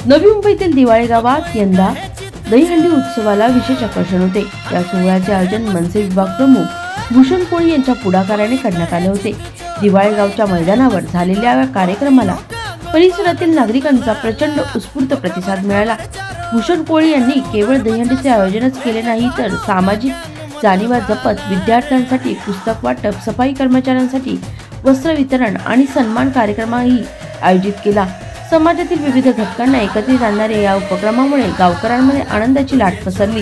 नवी मुंबईतील दिवाळे गावात यंदा दहीहंडी उत्सवाला विशेष आकर्षण होते। या सोहळ्याचे आयोजन मनसे विभाग प्रमुख भूषण कोळी यांच्या पुढाकाराने करण्यात आले होते। दिवाळे गावच्या मैदानावर झालेल्या या कार्यक्रमाला परिसरातील नागरिकांचा प्रचंड उत्स्फूर्त प्रतिसाद मिळाला। भूषण कोळी यांनी केवळ दहीहंडीचे आयोजनच केले नाही, तर सामाजिक जाणीवा जपत विद्यार्थ्यांसाठी पुस्तक वाटप, सफाई कर्मचाऱ्यांसाठी वस्त्र वितरण आणि सन्मान कार्यक्रमही आयोजित केला। समाजातील विविध घटकांना एकत्रित आणणाऱ्या या उपक्रमामुळे गावकऱ्यांमध्ये आनंदाची लाट पसरली।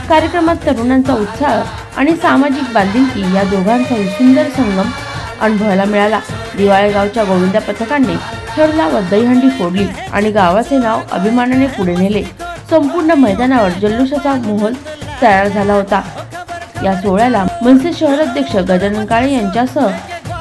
कार्यक्रमात तरुणांचा उत्साह आणि सामाजिक बांधिलकी या दोघांचा सुंदर संगम अनुभवायला मिळाला। दिवाळे गावच्या गोविंदा पथकाने ठरला व दहीहंडी फोडली आणि गावाचे नाव अभिमानाने पुढे नेले। संपूर्ण मैदानावर जल्लोषाचा माहोल तयार झाला होता। या सोहळ्याला मनसे शहराध्यक्ष गजानन काळे यांच्यासह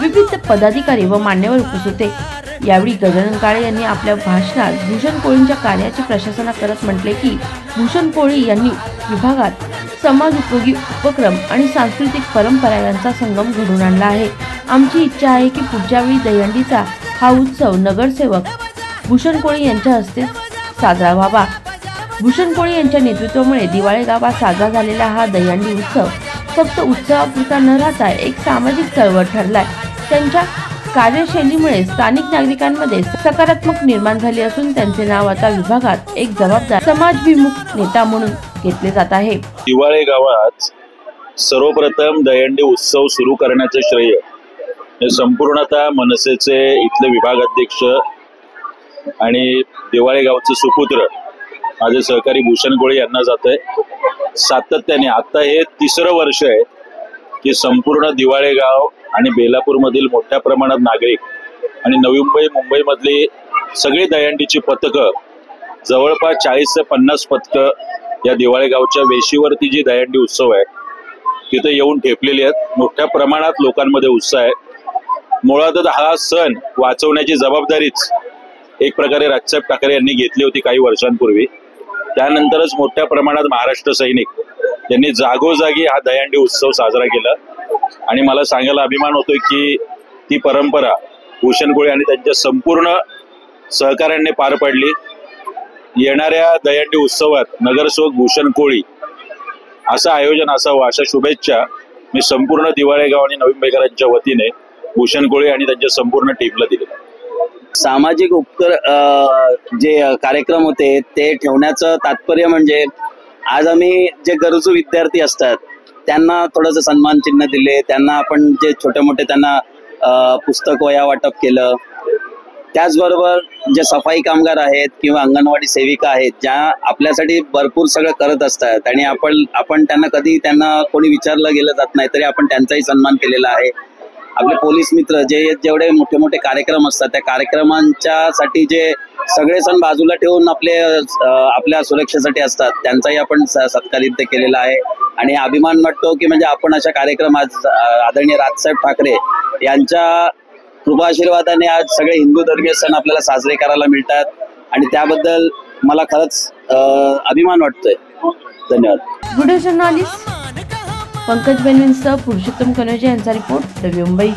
विविध पदाधिकारी व मान्यवर उपस्थित होते। यावेळी गजानन काळे यांनी आपल्या भाषणात भूषण कोळींच्या कार्याची प्रशंसा करत म्हटले की भूषण कोळी यांनी विभागात समाज उपयोगी उपक्रम आणि सांस्कृतिक परंपरा यांचा संगम घडवून आणला आहे। आमची इच्छा आहे की पुढच्या वेळी दहीहंडीचा हा उत्सव नगरसेवक भूषण कोळी यांच्या हस्ते साजरा व्हावा। भूषण कोळी यांच्या नेतृत्वामुळे दिवाळे गावात साजरा झालेला हा दहीहंडी उत्सव फक्त उत्सवापुरता न राहता एक सामाजिक चळवळ ठरलाय। त्यांच्या कार्यशैलीमुळे स्थानिक नागरिकांमध्ये सकारात्मक निर्माण झाली असून त्यांचे नाव आता विभागात एक जबाबदार समाजभिमुख नेता म्हणून घेतले जात आहे। दिवाळे गावात सर्वप्रथम दहीहंडी उत्सव सुरू करण्याचे श्रेय हे संपूर्णतः मनसेचे इथले विभागाध्यक्ष आणि दिवाळे गावचे सुपुत्र माझे सहकारी भूषण कोळी यांना जातंय। सातत्याने आता हे तिसरं वर्ष आहे की संपूर्ण दिवाळे गाव आणि बेलापूर मधील मोठ्या प्रमाणात नागरिक आणि नवी मुंबई मधली सगळी दहीहंडीची पथकं जवळपास 40 ते 50 पथकं या दिवाळे गावच्या वेशीवरती जी दहीहंडी उत्सव आहे तिथे येऊन ठेपलेली आहेत। मोठ्या प्रमाणात लोकांमध्ये उत्साह आहे। मुळातच हा सण वाचवण्याची जबाबदारीच एक प्रकारे राजसाहेब ठाकरे यांनी घेतली होती काही वर्षांपूर्वी। त्यानंतरच मोठ्या प्रमाणात महाराष्ट्र सैनिक यांनी जागोजागी हा दहीहंडी उत्सव साजरा केला आणि मला सांगायला अभिमान होतोय की ती परंपरा भूषण कोळी आणि त्यांच्या संपूर्ण सहकार्याने पार पडली। येणाऱ्या दहीहंडी उत्सवात नगरसेवक भूषण कोळी असं आयोजन असावं अशा शुभेच्छा मी संपूर्ण दिवाळे गाव आणि नवी मुंबईकरांच्या वतीने भूषण कोळी आणि त्यांच्या संपूर्ण टीमला दिले। सामाजिक जे कार्यक्रम होते ते ठेवण्याचं तात्पर्य म्हणजे आज आम्ही जे गरजू विद्यार्थी असतात त्यांना थोडंसं सन्मान चिन्ह दिले, त्यांना आपण जे छोटे मोठे त्यांना पुस्तक वह्या वाटप केलं। त्याचबरोबर जे सफाई कामगार आहेत किंवा अंगणवाडी सेविका आहेत ज्या आपल्यासाठी भरपूर सगळं करत असतात आणि आपण त्यांना कोणी विचारलं गेलं जात नाही तरी आपण त्यांचाही सन्मान केलेला आहे। आपले पोलीस मित्र जेवढे मोठे मोठे कार्यक्रम असतात त्या कार्यक्रमांच्यासाठी जे सगळे सण बाजूला ठेवून आपल्या सुरक्षेसाठी असतात त्यांचाही आपण सत्कारित केलेला आहे आणि अभिमान वाटतो की म्हणजे आपण अशा कार्यक्रम आज आदरणीय राजसाहेब ठाकरे यांच्या कृपाआशीर्वादाने आज सगळे हिंदू धर्मीय सण आपल्याला साजरे करायला मिळतात आणि त्याबद्दल मला खरंच अभिमान वाटतोय। धन्यवाद। व्हिडिओ जर्नलिस्ट पंकज बेनविनसह पुरुषोत्तम कनोजे यांचा रिपोर्ट, नवी मुंबई।